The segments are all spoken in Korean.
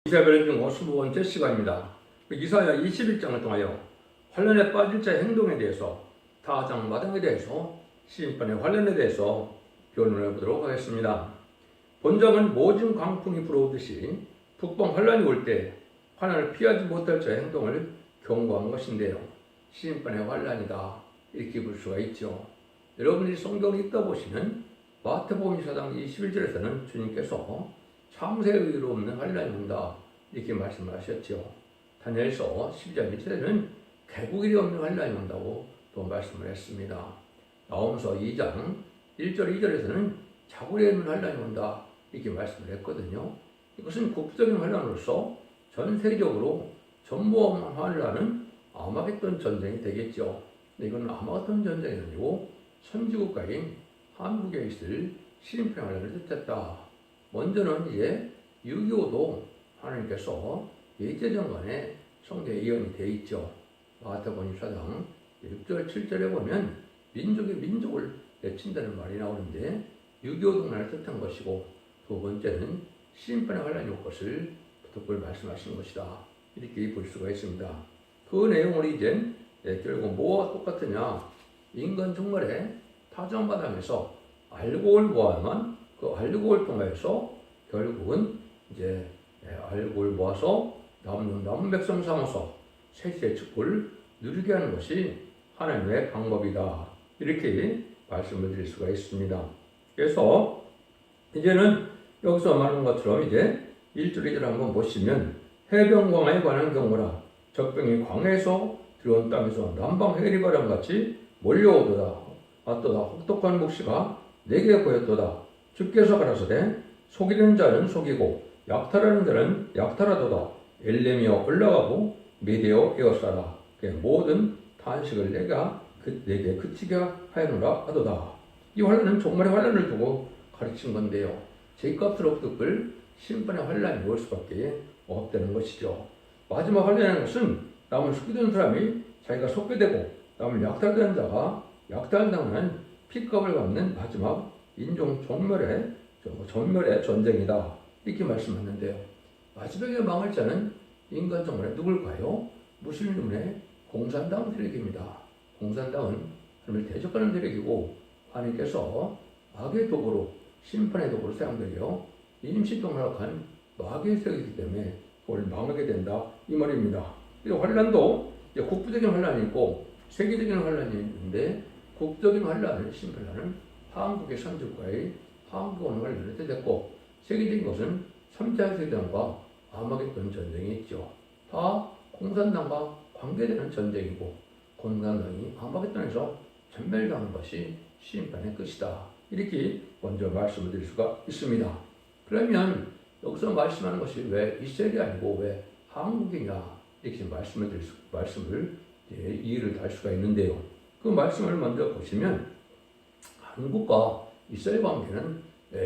이사야는 중 55번째 시간입니다. 이사야 21장을 통하여 환란에 빠질 자의 행동에 대해서 타작마당에 대해서 심판의 환란에 대해서 변론해 보도록 하겠습니다. 본장은 모진 광풍이 불어오듯이 북방 환란이 올 때 환란을 피하지 못할 자의 행동을 경고한 것인데요. 심판의 환란이다 이렇게 볼 수가 있죠. 여러분들이 성경을 읽다 보시면 마태복음 4장 21절에서는 주님께서 창세에 의로 없는 환란이 온다 이렇게 말씀을 하셨죠. 다니엘서 12장 1절에는 개국일이 없는 환란이 온다고 또 말씀을 했습니다. 나홈서 2장 1절 2절에서는 자고리에 있는 환란이 온다 이렇게 말씀을 했거든요. 이것은 국부적인 환란으로서 전 세계적으로 전무후무한 환란은 아마겟돈 전쟁이 되겠죠. 이건 아마겟돈 전쟁이 아니고 선지국가인 한국에 있을 심판 환란을 뜻했다. 먼저는 이제 6.25도 하나님께서 일제정관에 성경에 예언이 되어 있죠. 마태복음 4장 6절 7절에 보면 민족이 민족을 내친다는 말이 나오는데 6.25 동란을 뜻한 것이고, 두 번째는 심판의 환란이 올 것을 그걸 말씀하신 것이다 이렇게 볼 수가 있습니다. 그 내용을 이제 결국 뭐와 똑같으냐, 인간 종말에 타작마당에서 알곡을 모아야만 그 알곡을 통해서 결국은 이제 알곡을 모아서 남은 백성 삼아서 세시의 축복을 누리게 하는 것이 하나님의 방법이다 이렇게 말씀을 드릴 수가 있습니다. 그래서 이제는 여기서 말하는 것처럼 이제 1절 2절 한번 보시면 해변광야에 관한 경우라 적병이 광야에서 들어온 땅에서 남방 해리바람 같이 몰려오도다. 맞도다. 혹독한 묵시가 내게 보였도다. 주께서 가라사대 속이는 자는 속이고 약탈하는 자는 약탈하도다. 엘렘이여 올라가고 메대여 에어싸라. 모든 탄식을 내게 그치게 하여노라 하도다. 이 환란은 종말의 환란을 두고 가르친 건데요. 죄값을 엎을 심판의 환란이 올 수밖에 없다는 것이죠. 마지막 환란이라는 것은 남을 속이던 사람이 자기가 속게 되고 남을 약탈하는 자가 약탈당하는 핏값을 갚는 마지막 인종 전멸의 전쟁이다 이렇게 말씀하는데요. 마지막에 망할 자는 인간 정말에 누굴까요? 무슬림의 공산당 세력입니다. 공산당은 하나님을 대적하는 세력이고 하나님께서 악의 도구로 심판의 도구로 사용되려 임시동락한 마귀의 세력이기 때문에 그걸 망하게 된다 이 말입니다. 이 환란도 국부적인 환란이 있고 세계적인 환란이 있는데, 국적인 환란은 심판하는 한국의 선주과의 한국의 환란을 뜻했고, 세계적인 것은 3차 세계대전과 아마겟돈 전쟁이 있죠. 다 공산당과 관계되는 전쟁이고, 공산당이 아마겟돈에서 전멸당한 것이 심판의 끝이다 이렇게 먼저 말씀을 드릴 수가 있습니다. 그러면 여기서 말씀하는 것이 왜 이스라엘이 아니고 왜 한국이냐 이렇게 말씀을 이해를 할 수가 있는데요. 그 말씀을 먼저 보시면 한국과 이스라엘 관계는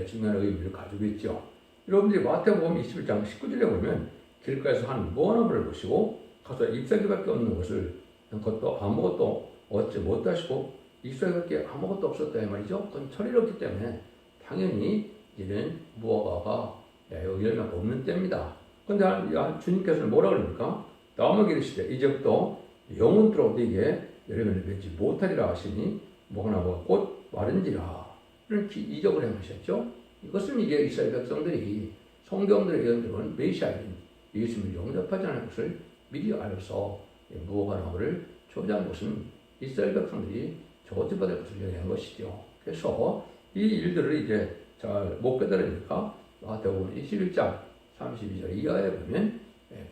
중요한 의미를 가지고 있죠. 여러분들이 마태복음 21장 19절에 보면 길가에서 한 무화나무를 보시고 가서 잎사귀밖에 없는 것을 그것도 아무것도 얻지 못하시고 잎사귀밖에 아무것도 없었다 이 말이죠. 그건 철이 없기 때문에 당연히 이는 무화과가 열매가 없는 때입니다. 그런데 주님께서는 뭐라 그럽니까? 다음에 이르시되 이제부터 영원토록 네게 열매를 맺지 못하리라 하시니 무화과나무가 곧 마른지라 이렇게 이적을 행하셨죠. 이것은 이제 이스라엘 백성들이 성경들의 예언들은 메시아인 예수님을 영접하지 않을 것을 미리 알아서 무화과나무를 저주한 것은 이스라엘 백성들이 저주받을 것을 예언한 것이죠. 그래서 이 일들을 이제 잘 못 깨달으니까 마태복음 21장 32절 이하에 보면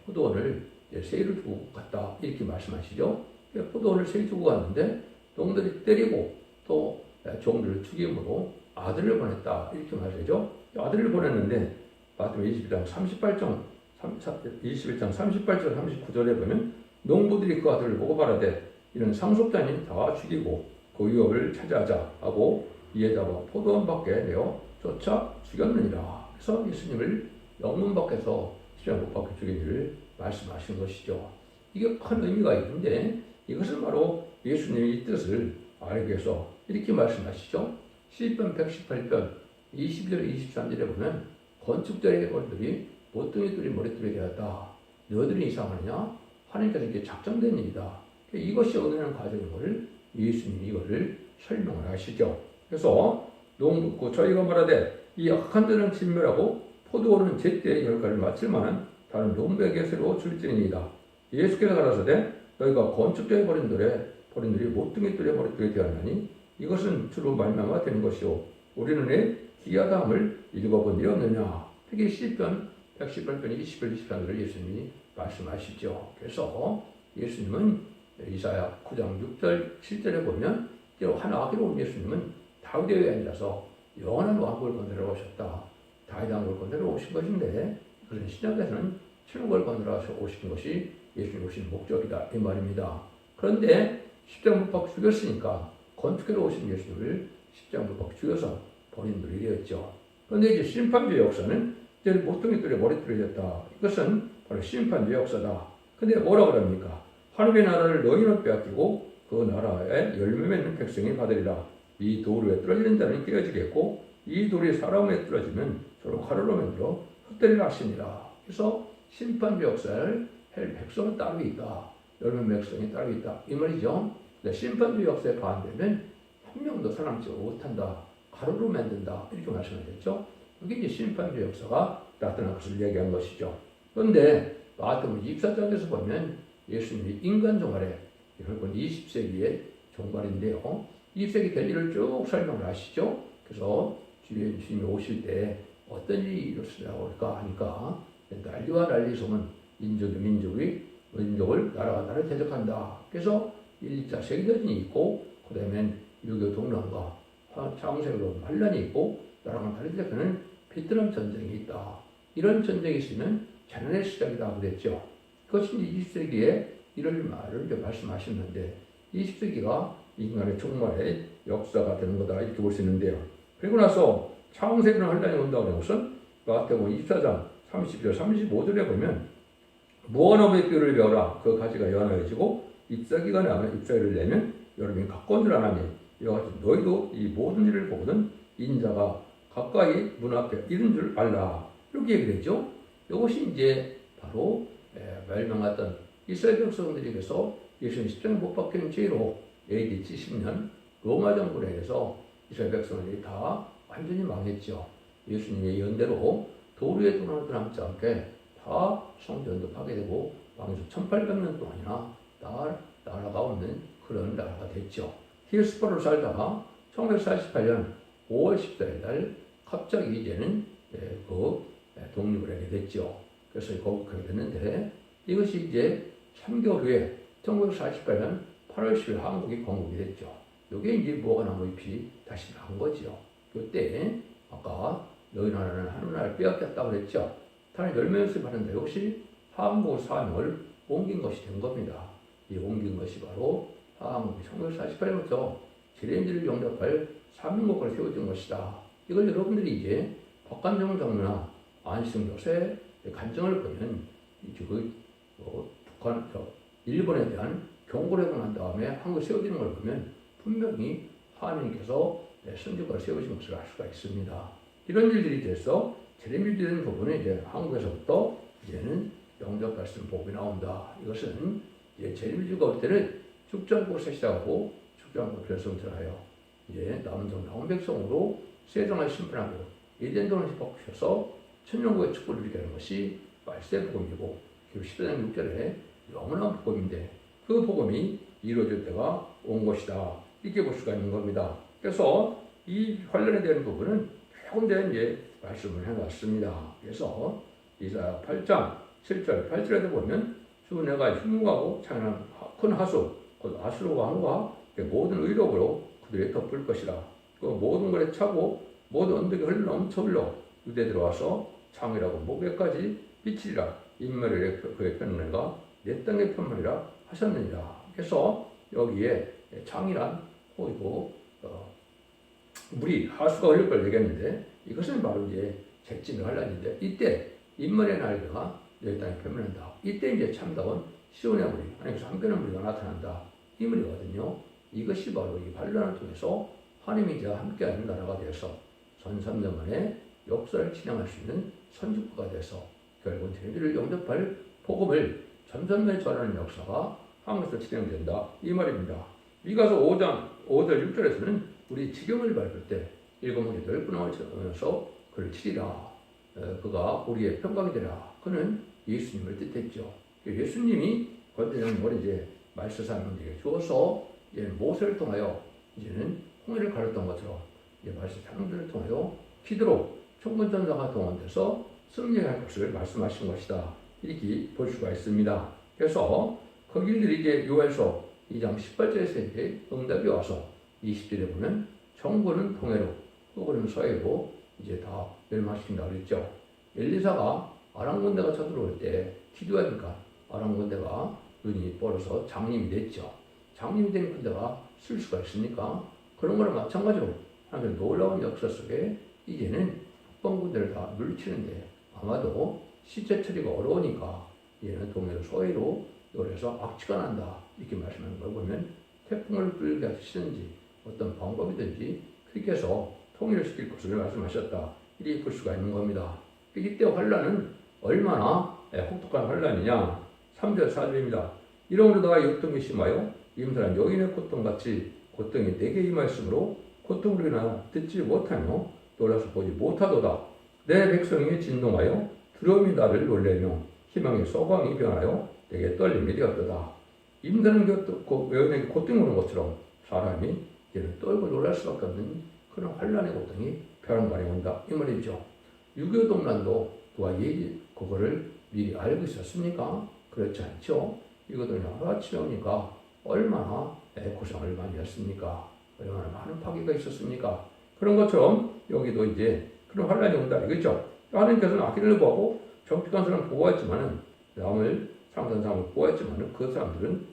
포도원을 세일을 두고 갔다 이렇게 말씀하시죠. 포도원을 세일 두고 갔는데 농들이 때리고 또 종들을 죽임으로 아들을 보냈다 이렇게 말하죠. 아들을 보냈는데 마태복음 21장 38절 39절에 보면 농부들이 그 아들을 보고 말하되 이는 상속자니 다 죽이고 그 유업을 차지하자 하고 이에 잡아 포도원 밖에 내어 쫓아 죽였느니라. 그래서 예수님을 영문 밖에서 시련국 밖에 죽이기를 말씀하신 것이죠. 이게 큰 의미가 있는데 이것은 바로 예수님의 뜻을 알기 위해서 이렇게 말씀하시죠. 시편 118편 20절 23절에 보면 건축자의 권들이 모퉁이들이 머리털이 되었다. 너희들이 이상하느냐? 하나님께서 이게 작정된 일이다. 이것이 얻어내는 과정임을 예수님이 이거를 설명을 하시죠. 그래서 저희가 말하되 이 악한 자는 진멸하고 포도원은 제때 열가를 마칠 만한 다른 농부에게 새로 줄지니이다. 예수께서 가라사대 너희가 건축자의 버린 돌이 모퉁이돌의 머리털이 되었나니 이것은 주로 말미암아 되는 것이요 우리는 왜 기하다함을 읽어본 일이 없느냐. 특히 시편 118편 21, 23절을 예수님이 말씀하시죠. 그래서 예수님은 이사야 9장 6절 7절에 보면 한 아기로 온 예수님은 다윗의 아니라서 영원한 왕국을 건설하러 오셨다. 다윗 왕국을 건설하러 오신 것인데 그런 신약에서는 천국을 건설하러 오신 것이 예수님 오신 목적이다 이 말입니다. 그런데 십자가 못 박혀 죽였으니까 건축하러 오신 예수님을 십자가 못 박혀 죽여서 버린 분이 되었죠. 그런데 이제 심판주의 역사는 이제 모퉁이돌의 머리털이 됐다. 이것은 바로 심판주의 역사다. 근데 뭐라 그럽니까? 하나님의 나라를 너희는 빼앗기고 그 나라에 열매 맺는 백성이 받으리라. 이 돌 위에 떨어지는 자는 깨어지겠고 이 돌이 사람 위에 떨어지면 서로 가루로 만들어 흩뜨리라 하시니라. 그래서 심판주의 역사를 할 백성은 따로 있다. 열매 백성이 따로 있다. 이 말이죠. 심판주의 역사에 반대면 한 명도 살아남지 못한다. 가루로 만든다. 이렇게 말씀하셨죠. 이게 이제 심판주의 역사가 나타난 것을 얘기한 것이죠. 그런데 마태복음 24장에서 보면 예수님이 인간 종말에 결국은 20세기의 종말인데요. 20세기 될 일을 쭉 설명을 하시죠. 그래서 주님이 오실 때 어떤 일이 일어나고 올까 하니까 난리와 난리 소문 민족을 나라가 나를 대적한다. 그래서 1, 2차 세계대전이 있고 그 다음엔 유교 동란과 창세로 반란이 있고 나라가 나를 대적하는 베트남 전쟁이 있다. 이런 전쟁이 있으면 재난의 시작이다 그랬죠. 그것이 20세기에 이런 말을 말씀하셨는데 20세기가 인간의 종말의 역사가 되는 거다 이렇게 볼 수 있는데요. 그리고 나서 창세기는 환란이 온다고 하는 것은 마태복음 24장 32절 35절에 보면 무화과나무의 뼈를 베어라. 그 가지가 연하여지고 잎사귀가 나면 잎사귀를 내면 여러분이 가까운 줄 아나니 이와 같이 너희도 이 모든 일을 보거든 인자가 가까이 문 앞에 이른 줄 알라. 이렇게 얘기를 했죠. 이것이 이제 바로 멸망했던 이스라엘 백성들에게서 예수님 십자가에 못 박힌 죄로 AD 70년 로마 정부에 의해서 이스라엘 백성들이 다 완전히 망했죠. 예수님의 연대로 돌 위에 돌아도 남지 않게 다 성전도 파괴되고 왕에서 1800년 동안이나 나라가 없는 그런 나라가 됐죠. 히스파로 살다가 1948년 5월 14일 날 갑자기 이제는 독립을 하게 됐죠. 그래서 거국하게 됐는데 이것이 이제 3개월 후에 1948년 8월 10일 한국이 건국이 됐죠. 이게 이제 무화과나무 잎이 다시 나온 거죠. 이때 아까 너희 나라는 하늘나라를 빼앗겼다고 그랬죠. 다른 열매를 받는데 역시 한국 사명을 옮긴 것이 된 겁니다. 이 옮긴 것이 바로 한국이 1948년부터 지레인지를 영접할 사명국가를 세워진 것이다. 이걸 여러분들이 이제 박관정 장로나 안시승 교수의 간증을 보면 일본에 대한 경고를 한 다음에 한국을 세워지는 걸 보면 분명히 하나님께서 선지국가를 세우신 것을 알 수가 있습니다. 이런 일들이 돼서 재림일되는 부분은 이제 한국에서부터 이제는 영접할 수 있는 복이 나온다. 이것은 이제 재림일주가 올 때는 축전국에서 시작하고 축전국 결성들하여 이제 남은 백성으로 세상을 심판하고 예전동을 바꾸셔서 천년국의 축복을 이루게 하는 것이 말세 복음이고 그리고 14장 6절에 영원한 복음인데 그 복음이 이루어질 때가 온 것이다. 이렇게 볼 수가 있는 겁니다. 그래서 이 관련에 대한 부분은 조금 이제 말씀을 해놨습니다. 그래서 이사야 8장 7절 8절에도 보면 주 내가 흉무하고 창현한 큰 하수 곧 아수르 왕과 모든 의록으로 그들이 덮을 것이라. 그 모든 것에 차고 모든 언덕에 넘쳐 유대 들어와서 창이라고 목에까지 비치리라. 인멸의 그의 편문과 내 땅의 편문이라 하셨느니라. 그래서 여기에 창이란 호이고 물이 하수가 흘릴 걸 얘기했는데 이것은 바로 이제 객진의 환란인데 이때 인물의 날개가 내 땅에 표면한다. 이때 이제 참다운 시온의 물이 하나님께서 함께하는 물이가 나타난다. 이 물이거든요. 이것이 바로 이 환란을 통해서 하나님이 이제 함께하는 나라가 되어서 1300년의 역사를 진행할 수 있는 선지국가가 돼서 결국은 죄인들을 영접할 복음을 전선면에 전하는 역사가 한국에서 진행된다 이 말입니다. 미가서 5장 5절 6절에서는 우리 지경을 밟을 때 일곱 무리 넓은 하면서 그를 치리라. 그가 우리의 평강이 되라. 그는 예수님을 뜻했죠. 예수님이 거듭난 이제 말세사명들에게 주어서 이제 모세를 통하여 이제는 홍해를 가렸던 것처럼 이제 말세사명들을 통하여 피드로 총권전사가 동원돼서 승리할 것을 말씀하신 것이다. 이렇게 볼 수가 있습니다. 그래서 거기들이 이제 요엘서 2장 18절에서 이제 응답이 와서 20절에 보면 정부는 동해로 혹은 서해로 이제 다 멸망시킨다고 그랬죠. 엘리사가 아람 군대가 쳐들어올 때 기도하니까 아람 군대가 눈이 뻘어서 장님이 됐죠. 장님이 된 군대가 쓸 수가 있습니까? 그런 거랑 마찬가지로 하나님의 놀라운 역사 속에 이제는 북방 군대를 다 물리치는데 아마도 시체 처리가 어려우니까 이제는 동해로 서해로 요래서 악취가 난다 이렇게 말씀하는 걸 보면 태풍을 불게 하시든지 어떤 방법이든지 그렇게 해서 통일을 시킬 것을 말씀하셨다 이렇게 볼 수가 있는 겁니다. 이때 환란은 얼마나 혹독한 환란이냐 3절 4절입니다. 이러므로 너가 요통이 심하여 임산한 여인의 고통같이 고통이 내게 임하였으므로 고통으로 인하여 듣지 못하며 놀라서 보지 못하도다. 내 백성이 진동하여 두려움이 나를 놀래며 희망의 소광이 변하여 내게 떨림이 되었도다. 임산한 여인에게 고통이 오는 것처럼 사람이 이제는 떨고 놀랄 수밖에 없는 그런 환란의 고통이 벼랑간에 온다 이 말이죠. 6.25 동란도 누가 그거를 미리 알고 있었습니까? 그렇지 않죠. 이것들이 하루아침에 오니까 얼마나 고생을 많이 했습니까? 얼마나 많은 파괴가 있었습니까? 그런 것처럼 여기도 이제 그런 환란이 온다 이거죠. 하나님께서는 악인을 보고 정직한 사람을 보호했지만은 남을 상단 사람을 보호했지만은 그 사람들은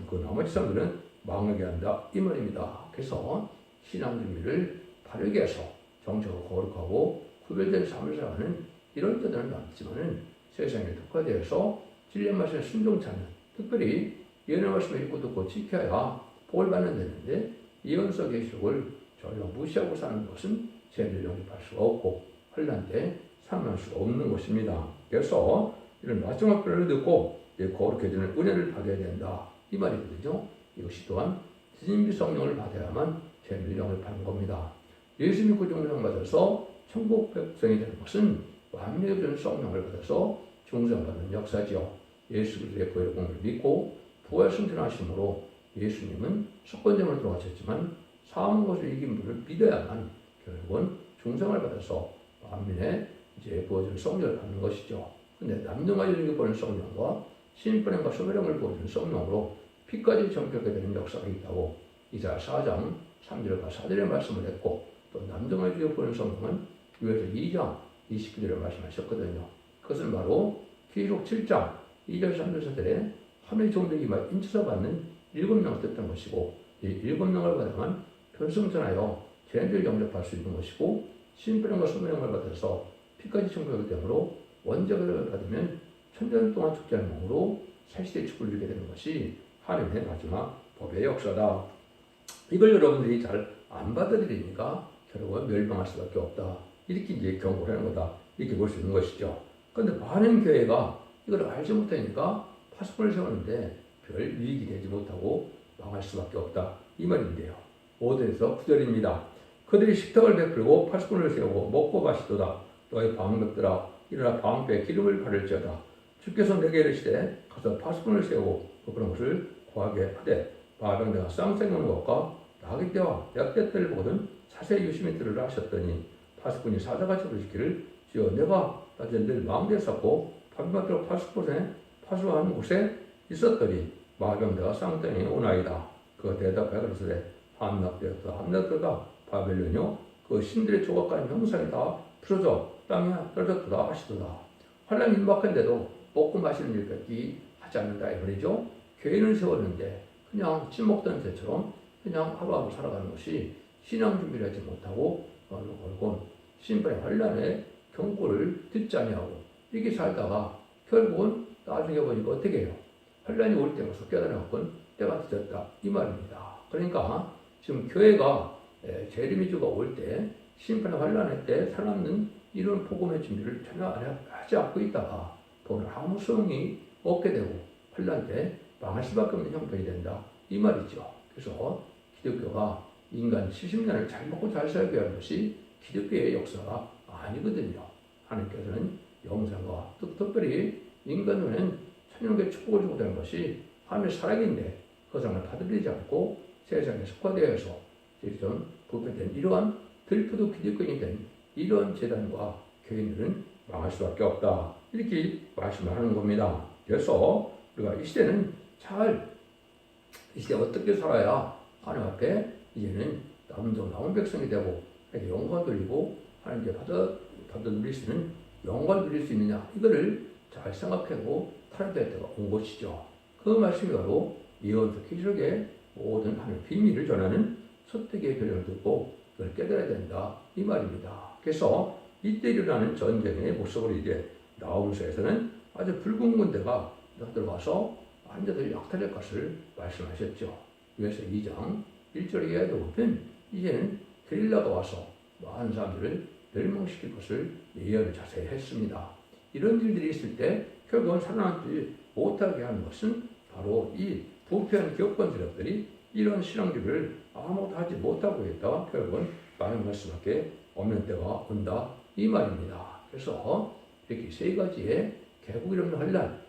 그 나머지 사람들은 망하게 한다 이 말입니다. 그래서 신앙 준비를 바르게 해서 정적으로 거룩하고 구별된 삶을 살아가는 이런 때들은 많지만은 세상에 특화되어서 진리의 말씀에 순종치 않는 특별히 예언의 말씀을 읽고 듣고 지켜야 복을 받는 데인데 예언서 계시록을 전혀 무시하고 사는 것은 죄를 영입할 수가 없고 환난 때 상할 수가 없는 것입니다. 그래서 이런 마지막 표현을 듣고 거룩해지는 은혜를 받아야 된다 이 말이거든요. 이것이 또한 진비 성령을 받아야만 죄를 영입하는 겁니다. 예수 믿고 중생 받아서 천국 백성이 되는 것은 완벽한 성령을 받아서 중생받는 역사지요. 예수 그리스도의 보혈 공을 믿고 부활 승천하심으로 예수님은 석권점을 들어가셨지만 사함 것을 이긴 분을 믿어야만 결국은 중생을 받아서 만민의 이제 부어진 성령을 받는 것이죠. 근데 남녀가 여리게 보는 성령과 신인권과 소멸형을 보여주는 성령으로 피까지 정결하게 되는 역사가 있다고 이사야 4장 3절과 4절에 말씀을 했고 또 남녀가 여리게 보는 성령은 요엘서 2장 29절에 말씀하셨거든요. 그것은 바로 계시록 7장 2절 3절 4절에 하늘의 종들이 인쳐서 받는 7명을 뜻한 것이고 이 7명을 받으면 변성전하여 죄인들을 영접할 수 있는 것이고 신병과 소명을 받아서 피까지 청구하기 때문에 원죄를 받으면 천년 동안 축제하는 몸으로 새시대의 축을 누리게 되는 것이 하나님의 마지막 법의 역사다. 이걸 여러분들이 잘 안 받아들이니까 결국은 멸망할 수밖에 없다. 이렇게 이제 경고를 하는 거다. 이렇게 볼 수 있는 것이죠. 그런데 많은 교회가 이걸 알지 못하니까 파수꾼을 세우는데 별 유익이 되지 못하고 망할 수밖에 없다. 이 말인데요. 5절에서 9절입니다. 그들이 식탁을 베풀고 파수꾼을 세우고 먹고 마시도다. 너희 방백들아 일어나 방패에 기름을 바를지어다. 주께서 내게 이르시되 가서 파수꾼을 세우고 그런 것을 구하게 하되 마병대가 쌍생하는 것과 나귀 떼와 약대 떼를 보거든 자세히 유심히 들으라 하셨더니 파수꾼이 사자같이 부르시기를 주여 내가 낮에 늘 마음대에 쌓고 밤낮으로 파수꾼에 파수하는 곳에 있었더니 마병대가 쌍땡이 오나이다. 그가 대답하여 그러시되 함락되었다. 함락되었다. 바벨론이요 그 신들의 조각과 형상이 다 부서져 땅에 떨어졌다 하시도다. 환란이 임박한데도 먹고 마시는 일밖에 하지 않는다 이 말이죠. 교회는 세웠는데 그냥 찐먹던 새처럼 그냥 하루하루 살아가는 것이 신앙 준비를 하지 못하고 결국은 신발의 환란의 경고를 듣지 아니하고 이렇게 살다가 결국은 나중에 보니까 어떻게 해요? 환란이 올 때가서 깨달아갖고 때가 늦었다 이 말입니다. 그러니까 지금 교회가 재림이주가 올 때 심판의 환란할 때 살아남는 이런 복음의 준비를 전혀 하지 않고 있다가 보면 아무 소용이 없게 되고 환란 때 망할 수밖에 없는 형편이 된다 이 말이죠. 그래서 기독교가 인간 70년을 잘 먹고 잘 살게 하는 것이 기독교의 역사가 아니거든요. 하나님께서는 영생과 특별히 인간 눈에는 천년의 축복을 주고 되는 것이 하나님의 사랑인데 그 사랑을 받아들이지 않고 세상에 속화되어서 좀 부패된 이러한 들프도 기독교인이 된 이러한 재단과 교인들은 망할 수밖에 없다. 이렇게 말씀을 하는 겁니다. 그래서 우리가 이 시대는 이 시대 어떻게 살아야 하나님 앞에 이제는 남은 백성이 되고 영광 돌리고 하나님께 받아 누릴 수 있는 영광을 누릴 수 있느냐 이거를 잘 생각하고 타협될 때가 온 것이죠. 그 말씀이 바로 이언서 계시록의 모든 하나님의 비밀을 전하는 서택의 교령을 듣고 그걸 깨달아야 된다 이 말입니다. 그래서 이때 일어나는 전쟁의 모습을 이제 나홈서에서는 아주 붉은 군대가 들어와서 완전히 약탈할 것을 말씀하셨죠. 그래서 2장 1절에 이하에도 보면 이제는 게릴라가 와서 많은 사람들을 멸망시킬 것을 예언을 자세히 했습니다. 이런 일들이 있을 때 결국은 살아남지 못하게 하는 것은 바로 이 부패한 기업권 세력들이 이런 신앙들을 아무것도 하지 못하고 있다가 결국은 망할 수밖에 없는 때가 온다 이 말입니다. 그래서 이렇게 세 가지의 개국이 없는 환란,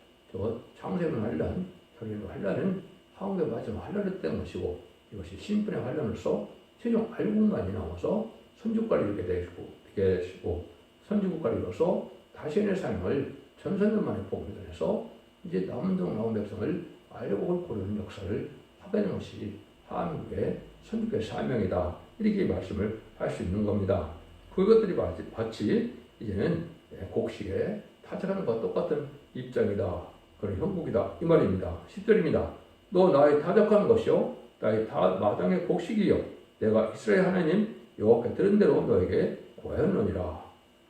창세는 환란, 혈연의 환란은 한국의 마지막 환란을 뗀 것이고 이것이 신분의 환란으로서 최종 알국만이 나와서 선주국가를 이루게 되시고 선주국가를 이뤄서 다시의 삶을 전선년 만에 복음해서 이제 나온 백성을 알곡을 고르는 역사를 하게 되는 것이 한국의 선주국의 사명이다 이렇게 말씀을 할 수 있는 겁니다. 그것들이 마치 이제는 곡식에 타작하는 것과 똑같은 입장이다. 그런 형국이다. 이 말입니다. 10절입니다. 너 나의 타작하는 것이요 나의 마당의 곡식이요 내가 이스라엘 하나님 여호와께 들은 대로 너에게 고하였느니라.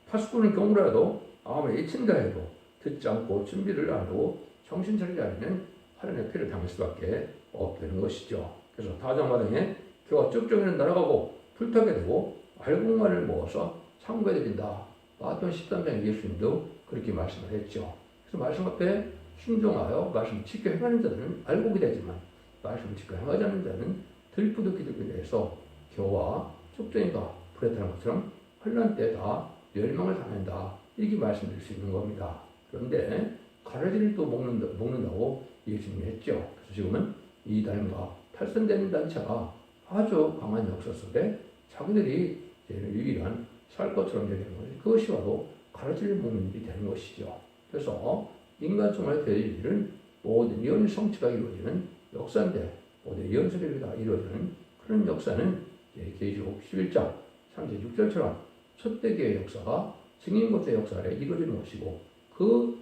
파수꾼은 경우라도 아무리 애친다 해도 듣지 않고 준비를 안 하고 정신 차리지 않으면 하나님의 피를 당할 수밖에 없게 되는 것이죠. 그래서 타작마당에 겨와 쭉쭉이는 날아가고 불타게 되고 알곡만을 모아서 창고에 드린다. 마태복음 13장 예수님도 그렇게 말씀을 했죠. 그래서 말씀 앞에 순종하여 말씀 지켜 행하는 자들은 알곡이 되지만 말씀 지켜 행하지 않는 자는 들푸도 기득에 대해서 겨와 쪽정이가 불에 타는 것처럼 환란 때 다 멸망을 당한다. 이렇게 말씀드릴 수 있는 겁니다. 그런데 가라지를 또 먹는다고 예수님이 했죠. 그래서 지금은 이단과 탈선되는 단체가 아주 강한 역사 속에 자기들이 유일한 살 것처럼 여기는 것이 그것이 바로 가라지를 먹는 일이 되는 것이죠. 그래서 인간 생활의 대일은 모든 예언의 성취가 이루어지는 역사인데 모든 예언서들이 다 이루어지는 그런 역사는 계시록 11장 36절처럼 첫대교의 역사가 증인고의 역사에 이루어지는 것이고 그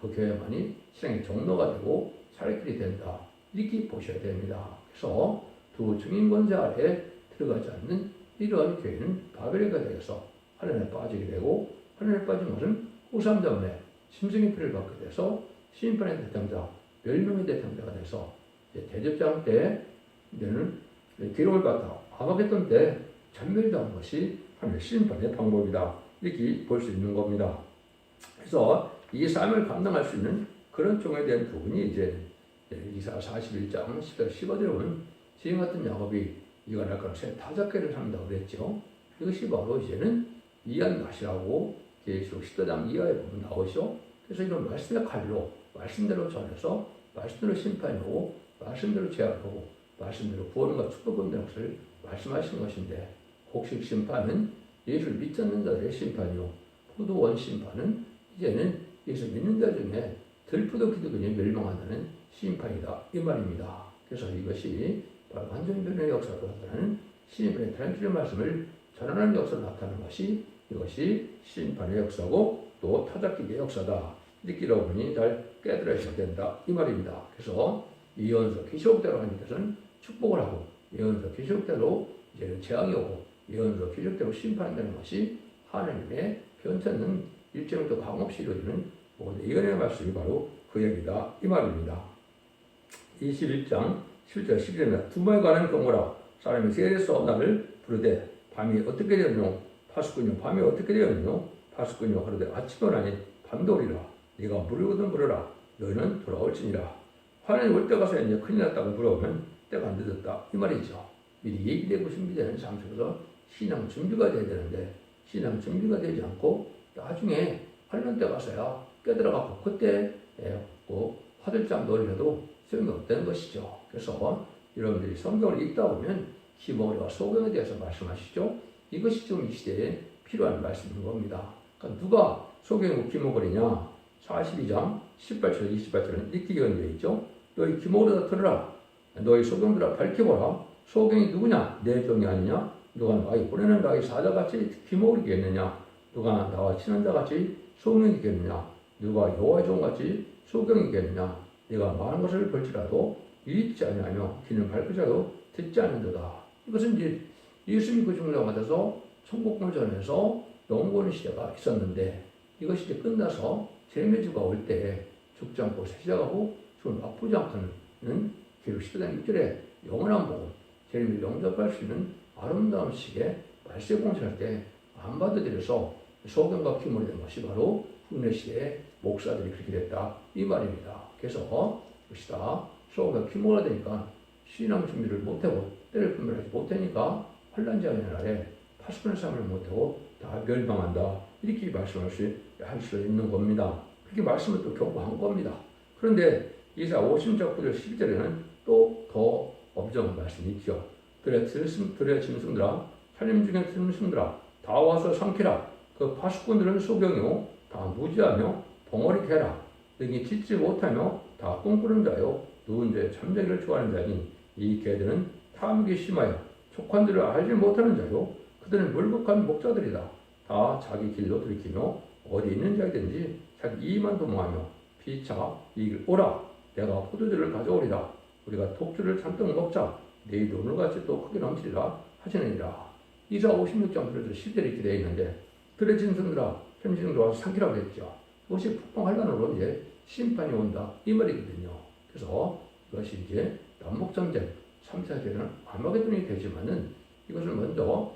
교회만이 신앙의 종로가 되고 살길이 된다. 이렇게 보셔야 됩니다. 그래서 두 증인권자 아래에 들어가지 않는 이러한 교회는 바벨에가 되어서 하늘에 빠지게 되고 하늘에 빠진 것은 후삼자문에 짐승의 피를 받게 돼서 심판의 대상자, 멸망의 대상자가 돼서 대접장 때 이제는 기록을 받다 아마겟돈 때 전멸당한 것이 하나님의 심판의 방법이다. 이렇게 볼 수 있는 겁니다. 그래서 이 삶을 감당할 수 있는 그런 종에 대한 부분이 이제 이사 41장 10절 15절에 보면 지금 같은 야곱이 이가 날 것을 5개를 산다고 그랬죠. 이것이 바로 이제는 이한맛이라고 계시록 14장 이하에 보면 나오죠. 그래서 이런 말씀의 칼로 말씀대로 전해서 말씀대로 심판하고 말씀대로 제압하고 말씀대로 구원과 축복을 얻는 것을 말씀하시는 것인데 곡식 심판은 예수를 믿지 않는 자들의 심판이요 포도원 심판은 이제는 예수 믿는 자 중에 들푸도 기득권이 멸망한다는 심판이다 이 말입니다. 그래서 이것이 바로 완전변의 역사로 나타나는 심판의 단줄의 말씀을 전하는 역사로 나타나는 것이 이것이 심판의 역사고 또 타작기의 역사다. 이렇게 여러분이 잘 깨달으셔야 된다 이 말입니다. 그래서 예언서 계시록대로 하는 것은 축복을 하고 예언서 계시록대로 이제는 재앙이 오고 예언서 계시록대로 심판한다는 것이 하나님의 변천은 일정도 강없이 이루어지는 모든 예언의 말씀이 바로 그 얘기다 이 말입니다. 21장 7절 11절입니다. 두마에 관한 경우라 사람이 세례서 나를 부르되 밤이 어떻게 되었노? 파수꾼이요 밤이 어떻게 되었노? 파수꾼이여 가로되 아침이 오나니 밤도 오리라. 네가 물으거든 물어라. 너희는 돌아올지니라. 환란이 올 때가 이제 큰일 났다고 물어보면 때가 늦었다 이 말이죠. 미리 예비되고 준비되는 장소에서 신앙 준비가 돼야 되는데 신앙 준비가 되지 않고 나중에 환란 때 가서야 깨달아갖고 그때 화들짝 놀려도 소용이 없다는 것이죠. 그래서 여러분들이 성경을 읽다 보면 기머리와 소경에 대해서 말씀하시죠. 이것이 좀 이 시대에 필요한 말씀인 겁니다. 그러니까 누가 소경이고 기머리냐? 42장 18절 28절은 이렇게 연되어 있죠. 너희 기머리다 들으라. 너희 소경들아 밝혀보라. 소경이 누구냐? 내 종이 아니냐? 누가 나의 보내는 나의 사자같이 기머리겠느냐? 누가 나와 친한 자같이 소경이겠느냐? 누가 여호와의 종같이 소경이겠느냐? 네가 많은 것을 벌지라도 이익지 아니하며 귀는 밝으자도 듣지 않는도다. 이것은 이제 예수님이 그 중을 받아서 천국을 전해서 영원의 시대가 있었는데 이것이 이제 끝나서 재매주가 올 때 죽지 않고 세시작하고 죽을 아프지 않고는 기록 10장 6절에 영원한 복음 재림을 영접할 수 있는 아름다운 시기에 말세 공생할 때 안 받아들여서 소경과 기물이 된 것이 바로 후대 시대에 목사들이 그렇게 됐다 이 말입니다. 그래서 것이다. 소경과 기물이 되니까 신앙 준비를 못하고 때를 분별하지 못하니까 환란자의 날에 파수꾼의 삶을 못하고 다 멸망한다 이렇게 말씀할 수 있는 겁니다. 그렇게 말씀을 또 경고한 겁니다. 그런데 이사 50장 9절 12절에는 또 더 엄정한 말씀이 있죠. 들의 짐승들아 살림 중에 짐승들아 다 와서 삼키라. 그 파수꾼들은 소경이요 다 무지하며 벙어리 개라. 능히 짓지 못하며 다 꿈꾸는 자요 누운 자의 잠자기를 좋아하는 자니 이 개들은 탐욕이 심하여 족관들을 알지 못하는 자요 그들은 물국한 목자들이다. 다 자기 길로 들이키며 어디 있는 자이든지 자기 이익만 도모하며 피차 이익을 오라. 내가 포도주를 가져오리라. 우리가 독주를 잔뜩 먹자. 내일도 오늘같이 또 크게 넘치리라 하시느니라. 이사 56장 10절에 이렇게 되어 있는데 들의 짐승들아 편지승들 와서 삼키라고 했죠. 그것이 폭풍환란으로 이제 심판이 온다 이 말이거든요. 그래서 이것이 이제 남북전쟁 3차전은 아마게돈이 되지만은 이것을 먼저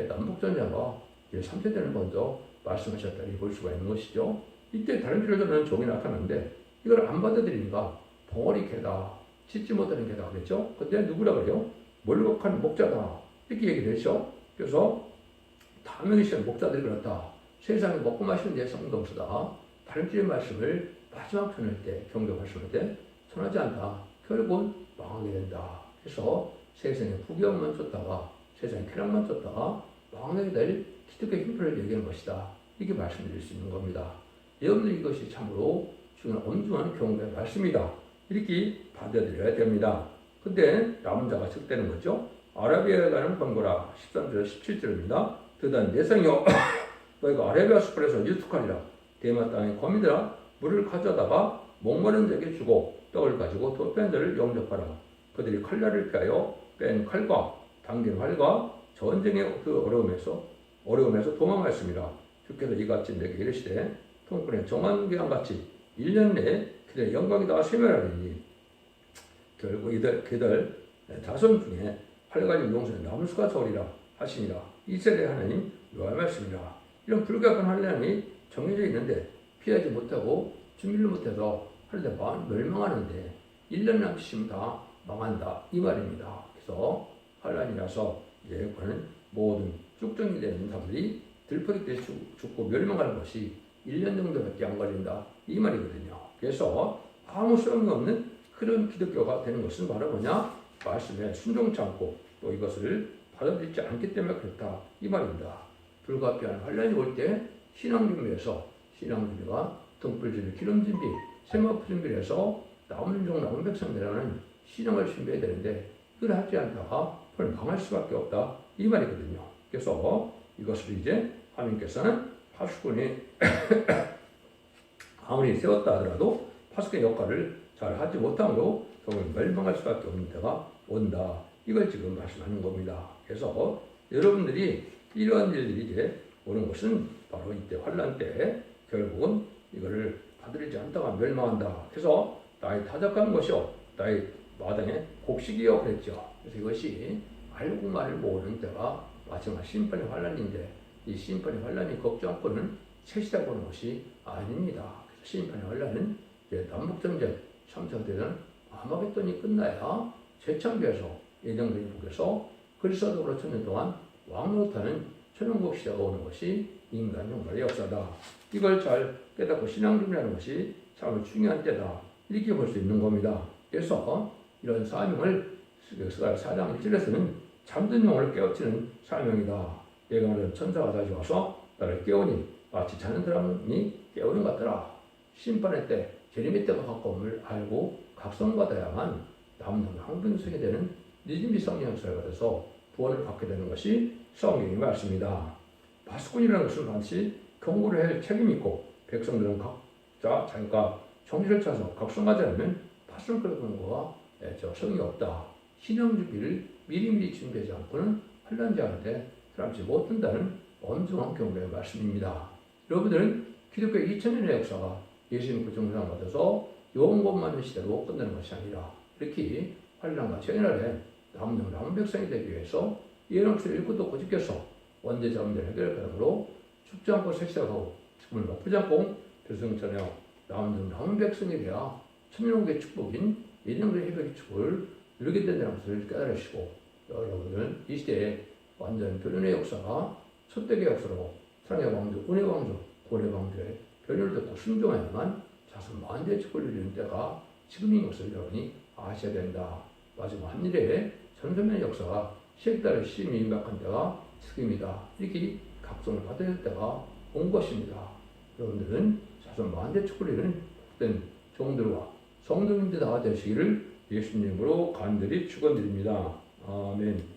남북전쟁과 3차전을 먼저 말씀하셨다 이렇게 볼 수가 있는 것이죠. 이때 다른 길로는 종이 나타났는데 이걸 안 받아들이니까 벙어리 개다 짓지 못하는 개다 그랬죠. 근데 누구라 그래요? 몰록한 목자다 이렇게 얘기를 했죠. 그래서 탐욕이 심한 목자들이 그렇다. 세상에 먹고 마시는 데 성동수다. 다른 길의 말씀을 마지막 전할 때 경고 말씀할 때 전하지 않다. 결국은 망하게 된다. 그래서 세상에 부경만 쫓다가 세상에 쾌락만 쫓다가 망하게 될 기독교의 힘표를 얘기하는 것이다. 이렇게 말씀드릴 수 있는 겁니다. 여러분들 이것이 참으로 중요한 엄중한 경고의 말씀이다. 이렇게 받아들여야 됩니다. 근데 남은 자가 적되는 거죠. 아라비아에 가는 번거라 13절 17절입니다. 드단 내성이여 너희가 아라비아 숲에서 유숙하리라. 대마 땅의 거미들아 물을 가져다가 목마른 자에게 주고 떡을 가지고 도편들을 영접하라. 그들이 칼날을 피하여 뺀 칼과 당긴 활과 전쟁의 그 어려움에서 도망하였습니다. 주께서 이같이 내게 이르시되 통꾼의 정한 기간같이 1년 내에 그들의 영광이 다 세멸하리니 결국 그들 자손 중에 활가진 용선에 남을 수가 저리라 하시니라. 이스라엘 하나님 여호와의 말씀이라. 이런 불가한 환란이 정해져 있는데 피하지 못하고 준비를 못해서 하루에 멸망하는데 1년 남치면 다 망한다 이 말입니다. 그래서 환란이라서 이제 그는 모든 쭉정이 되는 사람들이 들퍼기 때 죽고 멸망하는 것이 1년 정도밖에 안 걸린다 이 말이거든요. 그래서 아무 소용이 없는 그런 기독교가 되는 것은 바로 뭐냐? 말씀에 순종치 않고 또 이것을 받아들이지 않기 때문에 그렇다 이 말입니다. 불가피한 환란이 올 때 신앙 준비에서 신앙 준비가 등불 준비, 기름 준비, 세마포 준비를 해서 남은 종 남은 백성들에는 신앙을 준비해야 되는데 그걸 하지 않다가 망할 수밖에 없다 이 말이거든요. 그래서 이것을 이제 하나님께서는 파수꾼이 아무리 세웠다 하더라도 파수꾼의 역할을 잘 하지 못함으로 결국 멸망할 수밖에 없는 때가 온다. 이걸 지금 말씀하는 겁니다. 그래서 여러분들이 이러한 일들이 이제 오는 것은 바로 이때 환란 때 결국은 이거를 받아들이지 않다가 멸망한다. 그래서 나의 타작한 것이요 나의 마당에 곡식이요 그랬죠. 그래서 이것이 알고 말을 모르는 때가 마지막 심판의 환란인데 이 심판의 환란이 걱정 않고는 새 시작 보는 것이 아닙니다. 그래서 시인판의 환란은 이제 남북전쟁 참전되는 아마겟돈이 끝나야 재창조해서 예정된 북에서 그리스도로 천년 동안 왕노릇하는 천연국 시대가 오는 것이 인간 종말의 역사다. 이걸 잘 깨닫고 신앙 준비하는 것이 참 중요한 때다. 이렇게 볼 수 있는 겁니다. 그래서 이런 사명을 사장 1절에서는 잠든 영혼을 깨우치는 사명이다. 얘가 말하는 천사가 다시 와서 나를 깨우니 마치 자는 사람이 깨우는 것 같더라. 심판의 때 재림의 때가 가까움을 알고 각성받아야만 남는 항변석이 되는 믿음이 성령 역사를 받아서 구원을 받게 되는 것이 성경의 말씀입니다. 파수꾼이라는 것은 반드시 경고를 할 책임이 있고 백성들은 각자 자기가 정신을 차서 각성하지 않으면 파수를 끌어보는 것과 성이 없다. 신앙 준비를 미리미리 준비하지 않고는 환난자한테 사람지 못한다는 엄중한 경고의 말씀입니다. 여러분들은 기독교 2000년의 역사가 예수님 그 정상을 받아서 영원만의 시대로 끝나는 것이 아니라 이렇게 환난과 재난에 남은 백성이 되기 위해서 예언서를 읽고 또 고집해서 원죄자 문제를 해결하므로 죽지 않고 새 시작하고 죽음을 맛보지 않고 결승전에 남은 백성이 되어 천년국의 축복인 예정된 해결의 축복을 누리게 된다는 것을 깨달으시고 여러분들은 이 시대에 완전 변론의 역사가 첫대의 역사로 사랑의 왕조, 은혜 왕조, 고래 왕조의 변론을 듣고 순종해야만 자손 만대의 축복을 누리는 때가 지금인 것을 여러분이 아셔야 된다. 마지막 한 일에 전선의 역사가 시액달의 심이 임박한 때가 지금이다. 이렇게 각성을 받아야 할 때가 온 것입니다. 여러분들은 자손 만대 축복을 누리는 복된 종들과 성도님들 다 되시기를 예수님으로 간절히 축원드립니다. 아멘.